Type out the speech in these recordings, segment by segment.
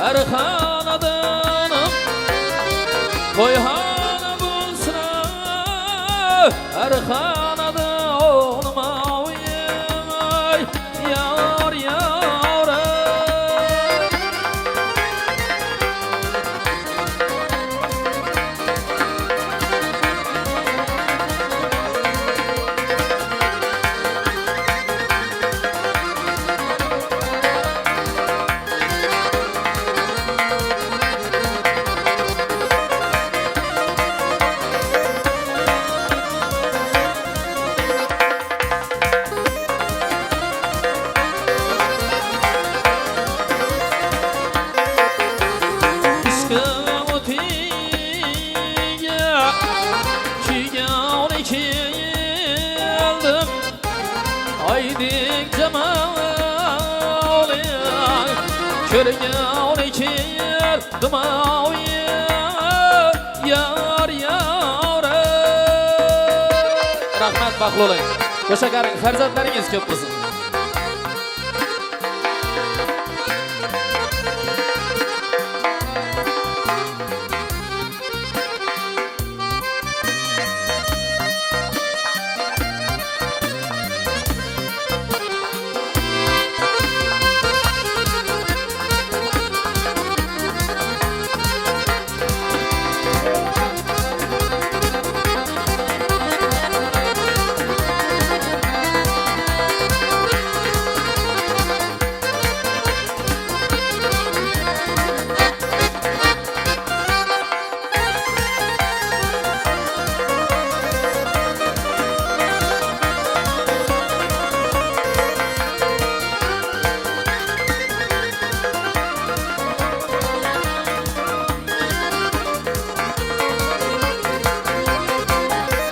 Erkanadanım koyhana bulsuna Erkanada olmayım ay yar yar Aydik cemal Kırgın iki yıldım yar yar Rahmet baklı olayım Koşakarın ferzatlarınız köp olsun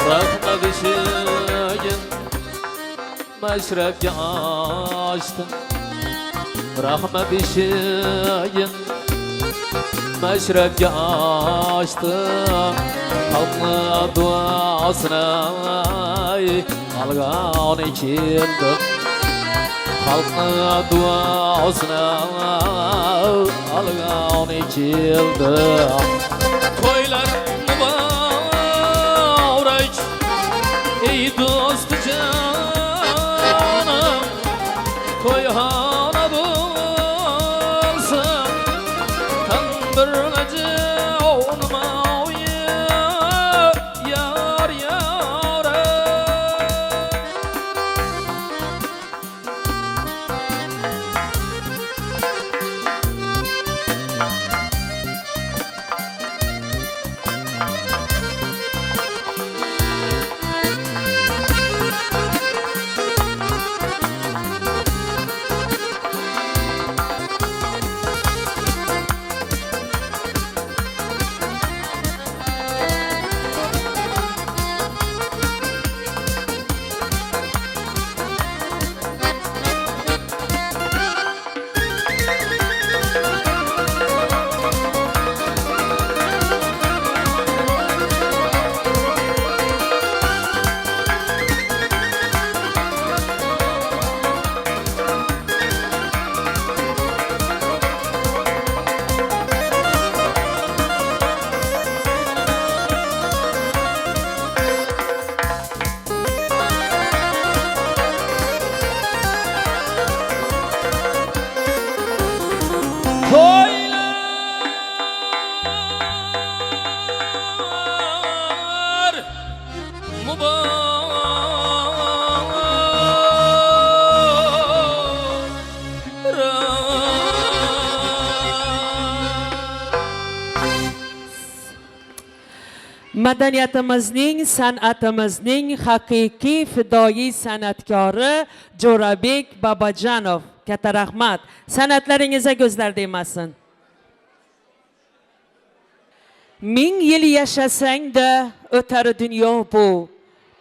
Rahmet işin meşrepke açtım Rahmet işin meşrepke açtım Halkı duasına algan ikildim Halkı duasına algan ikildim Toylar Ey dost canım Koyhana bulsun Tandırlıcı olmayı Yar yar Toylar Madaniyatimizning, san'atimizning haqiqiy fidoyi san'atkori Jo'rabek Babajanov. Katta rahmat. San'atlaringizga ko'zlar tegmasin. Ming yil yashasang-da o'tar dunyo bu.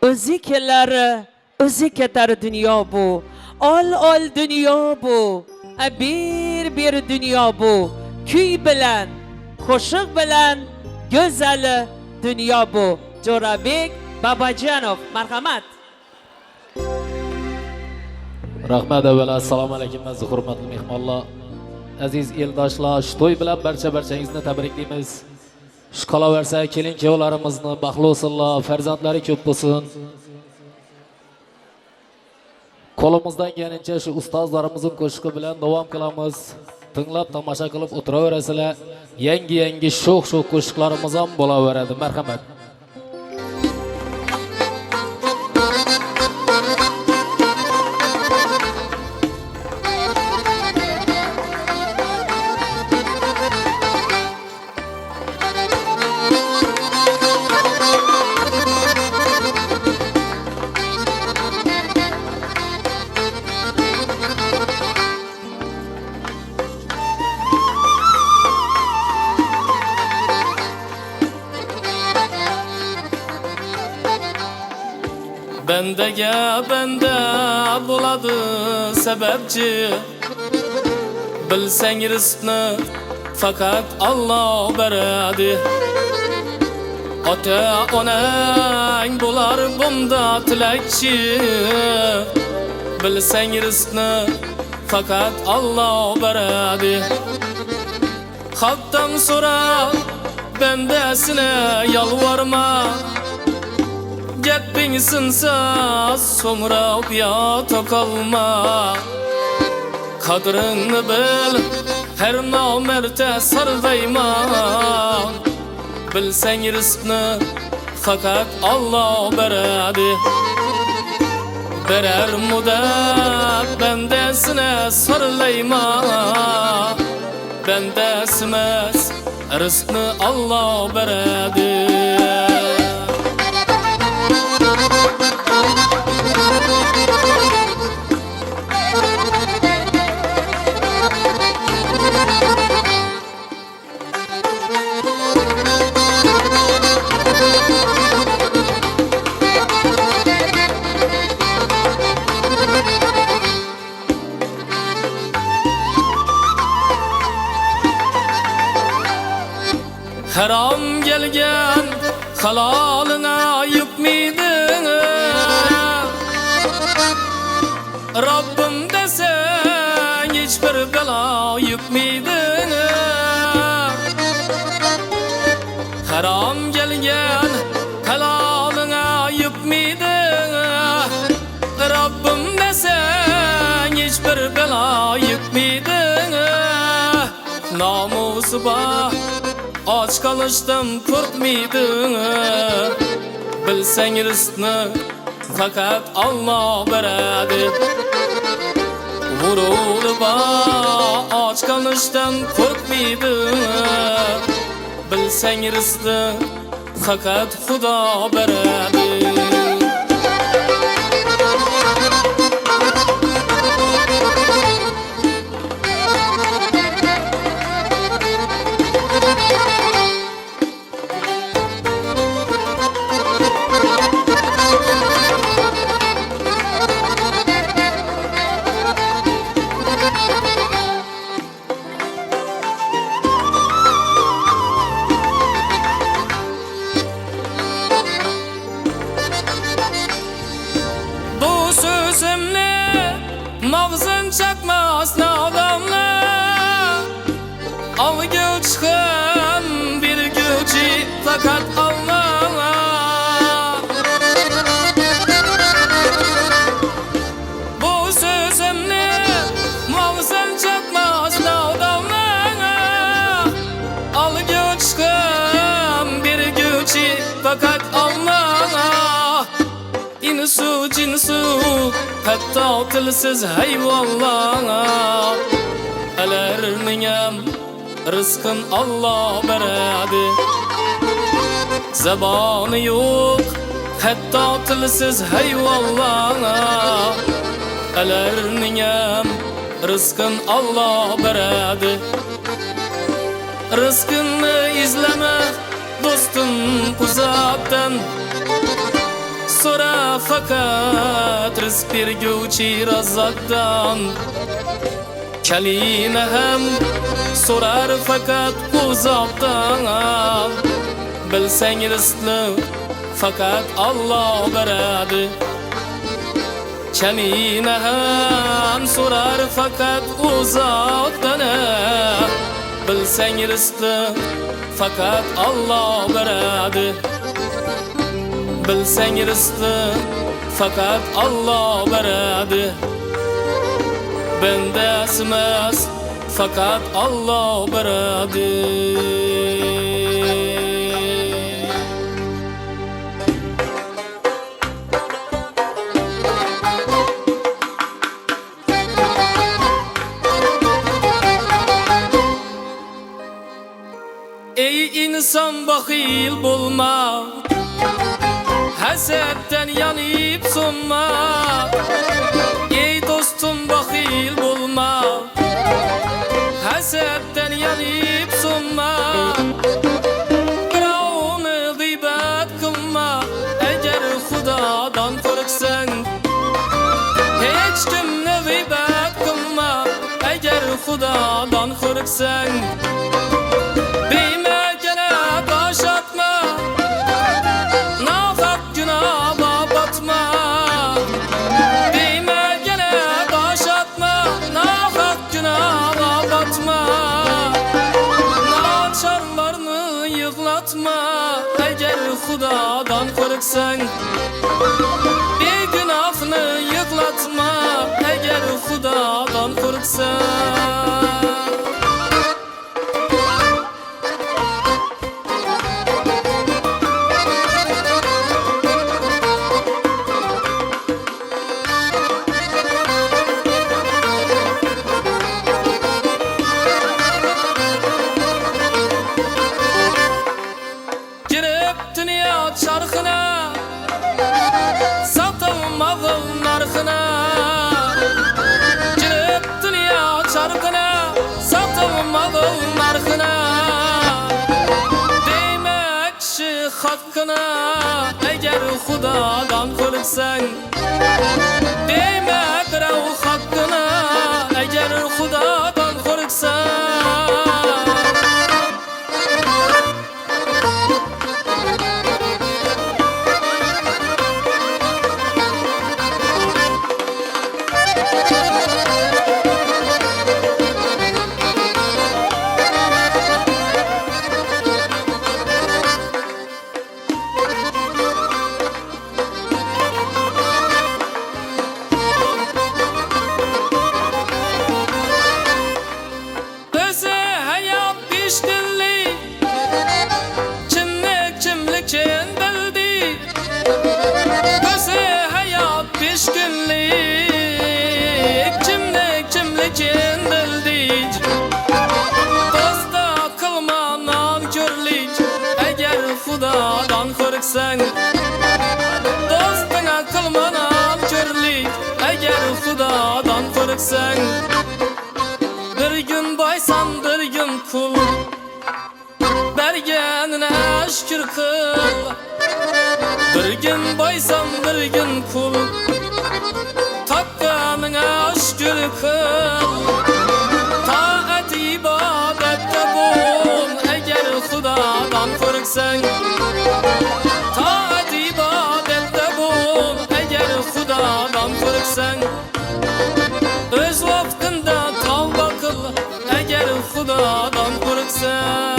O'zi kelar, o'zi ketar dunyo bu. Ol dunyo bu. Bir dunyo bu. Kuy bilan, qo'shiq bilan go'zal dunyo bu. Jo'rabek Babajanov, marhamat. Rahmat avval assalomu alaykum aziz hurmatli mehmonlar. aziz eldoshlar, shu to'y bilan barchangizni tabriklaymiz. Shu qolaversa kelin-kuyovlarimizni baxtli bo'lsinlar, farzandlari ko'p bo'lsin. Qo'limizdan kelgancha shu ustozlarimizning qo'shiqi bilan davom qilamiz. Tinglab tomosha qilib o'tiraverasizlar. Yangi sho'x qo'shiqlarimiz ham bo'laveradi. Marhamat. Bendege bende buladı sebepçi Bilsen rızkını fakat Allah beredi Ata onan bular bunda tilekçi Bilsen rızkını fakat Allah beredi Halktan sonra bendesine yalvarma Gepin sınsa sonra uyata kalma Kadrını bil her namerte sarılayma Bilsen rızkını fakat Allah beredi Berer mudat bendesine sarılayma Bendesimez rızkını Allah beredi Haram gelgen halalına yıkmaydın Rabbim desen hiçbir bela yıkmaydın Haram gelgen halalına yıkmaydın Rabbim desen hiçbir bela yıkmaydın Namusu bah Aç kalıştım korkmaydın Bilsen rızkını fakat Allah beredi Vurur ba aç kalıştım korkmaydın Bilsen rızkını fakat Xudo beredi Mağzın çakmaz nadamla Al göçken bir gücü fakat Allah Bu sözümle mağzın çakmaz nadamla Al göçken bir gücü fakat Allah İnsu cinsu hatta tilsiz hayvonlar Alarningam rızkın Allah beredi Zaboni yok hatta tilsiz hayvonlar Alarningam rızkın Allah beredi Rızkını izleme dostum uzaktan Sonra fakat rızk berguvchi Razakdan Kaline hem sorar fakat uzaktan Bilsen rızkını fakat Allah beredi Kemine sorar fakat uzaktan Bilsen rızkı fakat Allah beradi Bilsen rızkı fakat Allah beradi Bende esmez fakat Allah beradi Ey insan bakil bulma Hasetten yanıp sunma Ey dostum bakil bulma Hasetten yanıp sunma Biravını gıybet kılma Eğer Hudadan korksan Hiç kimne gıybet kılma Eğer Hudadan korksan Eğer Hudadan korksan Bir günahını yıklatma Eğer Hudadan korksan Çarkına satılmazın narkına Girip dünya çarkına satılmazın narkına Demek ki hakkına eğer Hudadan korksan Demek rav hakkına eğer Hudadan korksan Hudadan korksan Dostuna kılma namkörlük Eğer Hudadan korksan Bir gün baysan bir gün kul Bergenine şükür kıl Bir gün baysan bir gün kul Takkanına şükür kıl Taat ibadette bul Eğer Hudadan korksan Taat ibadette bul Eğer Hudadan korksan Öz vaktinde tavba kıl Eğer Hudadan korksan